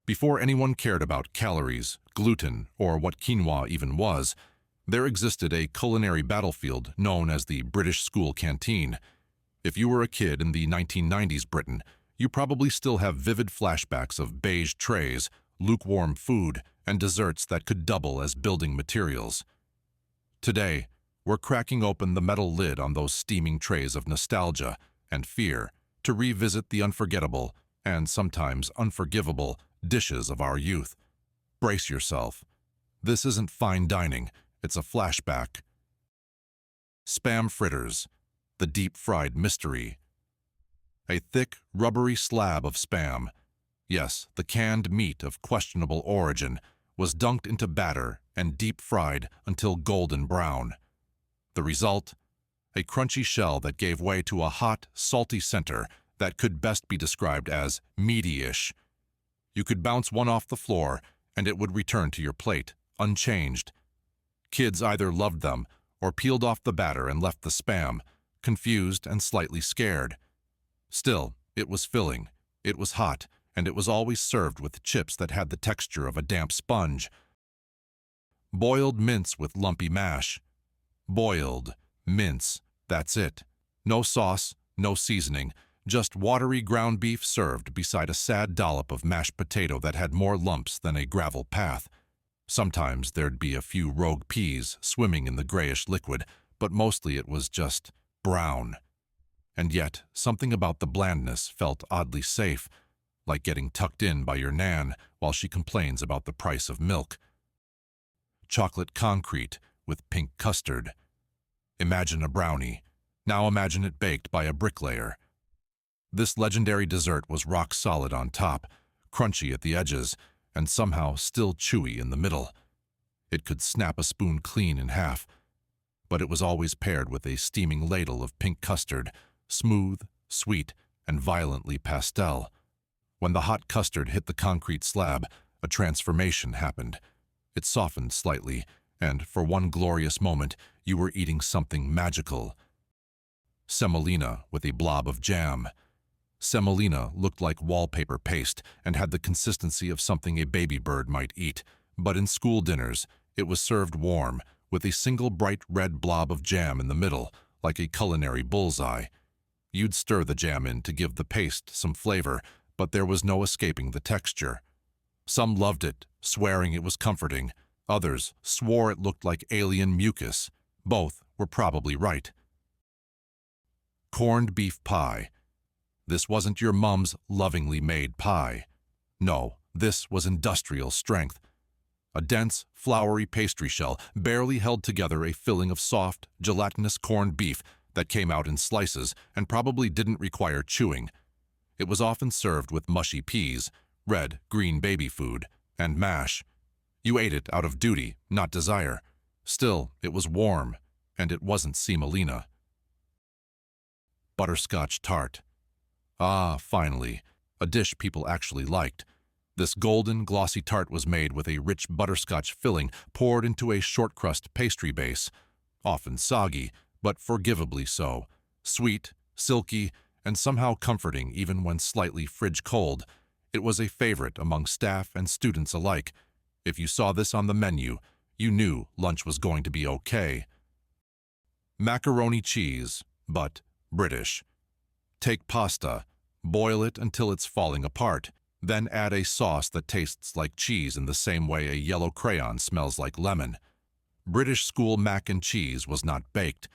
Before anyone cared about calories, gluten, or what quinoa even was, there existed a culinary battlefield known as the British school canteen. If you were a kid in the 1990s Britain, you probably still have vivid flashbacks of beige trays, lukewarm food, and desserts that could double as building materials. Today, we're cracking open the metal lid on those steaming trays of nostalgia and fear to revisit the unforgettable and sometimes unforgivable dishes of our youth. Brace yourself. This isn't fine dining, it's a flashback. Spam fritters, the deep-fried mystery. A thick, rubbery slab of spam, yes, the canned meat of questionable origin, was dunked into batter and deep-fried until golden brown. The result? A crunchy shell that gave way to a hot, salty center that could best be described as meaty-ish. You could bounce one off the floor and it would return to your plate, unchanged. Kids either loved them or peeled off the batter and left the spam, confused and slightly scared. Still, it was filling, it was hot, and it was always served with chips that had the texture of a damp sponge. Boiled mince with lumpy mash. Boiled mince, that's it. No sauce, no seasoning, just watery ground beef served beside a sad dollop of mashed potato that had more lumps than a gravel path. Sometimes there'd be a few rogue peas swimming in the grayish liquid, but mostly it was just brown. And yet, something about the blandness felt oddly safe, like getting tucked in by your nan while she complains about the price of milk. Chocolate concrete with pink custard. Imagine a brownie. Now imagine it baked by a bricklayer. This legendary dessert was rock solid on top, crunchy at the edges, and somehow still chewy in the middle. It could snap a spoon clean in half, but it was always paired with a steaming ladle of pink custard, smooth, sweet, and violently pastel. When the hot custard hit the concrete slab, a transformation happened. It softened slightly, and for one glorious moment, you were eating something magical. Semolina with a blob of jam. Semolina looked like wallpaper paste and had the consistency of something a baby bird might eat, but in school dinners, it was served warm, with a single bright red blob of jam in the middle, like a culinary bullseye. You'd stir the jam in to give the paste some flavor, but there was no escaping the texture. Some loved it, swearing it was comforting. Others swore it looked like alien mucus. Both were probably right. Corned beef pie. This wasn't your mom's lovingly made pie. No, this was industrial strength. A dense, floury pastry shell barely held together a filling of soft, gelatinous corned beef that came out in slices and probably didn't require chewing. It was often served with mushy peas, red, green baby food, and mash. You ate it out of duty, not desire. Still, it was warm, and it wasn't semolina. Butterscotch tart. Ah, finally, a dish people actually liked. This golden, glossy tart was made with a rich butterscotch filling poured into a short-crust pastry base, often soggy, but forgivably so, sweet, silky, and somehow comforting even when slightly fridge-cold. It was a favorite among staff and students alike. If you saw this on the menu, you knew lunch was going to be okay. Macaroni cheese, but British. Take pasta, boil it until it's falling apart, then add a sauce that tastes like cheese in the same way a yellow crayon smells like lemon. British school mac and cheese was not baked.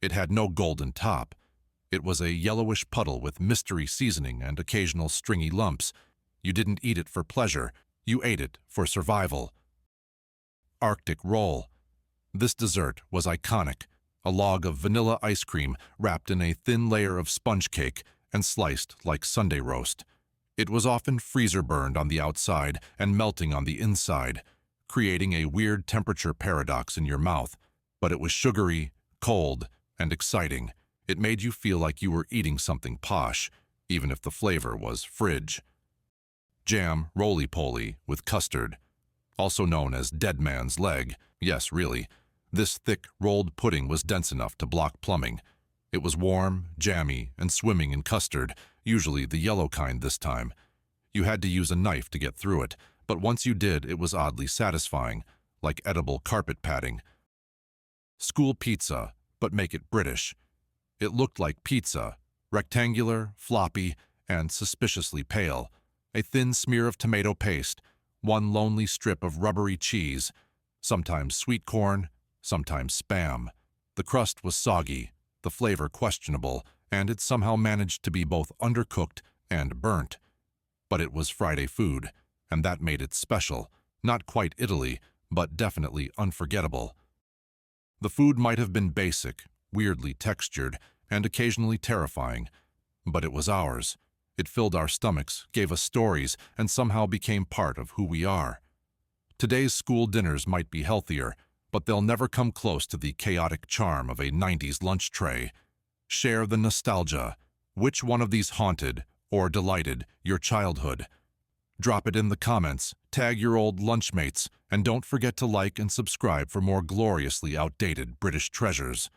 It had no golden top. It was a yellowish puddle with mystery seasoning and occasional stringy lumps. You didn't eat it for pleasure, you ate it for survival. Arctic roll. This dessert was iconic, a log of vanilla ice cream wrapped in a thin layer of sponge cake and sliced like Sunday roast. It was often freezer-burned on the outside and melting on the inside, creating a weird temperature paradox in your mouth. But it was sugary, cold, and exciting. It made you feel like you were eating something posh, even if the flavor was fridge. Jam roly-poly with custard, also known as dead man's leg. Yes, really. This thick, rolled pudding was dense enough to block plumbing. It was warm, jammy, and swimming in custard, usually the yellow kind this time. You had to use a knife to get through it, but once you did, it was oddly satisfying, like edible carpet padding. School pizza, but make it British. It looked like pizza, rectangular, floppy, and suspiciously pale. A thin smear of tomato paste, one lonely strip of rubbery cheese, sometimes sweet corn, sometimes Spam. The crust was soggy, the flavor questionable, and it somehow managed to be both undercooked and burnt. But it was Friday food, and that made it special. Not quite Italy, but definitely unforgettable. The food might have been basic, weirdly textured, and occasionally terrifying, but it was ours. It filled our stomachs, gave us stories, and somehow became part of who we are. Today's school dinners might be healthier, but they'll never come close to the chaotic charm of a 90s lunch tray. Share the nostalgia. Which one of these haunted, or delighted, your childhood? Drop it in the comments, tag your old lunchmates, and don't forget to like and subscribe for more gloriously outdated British treasures.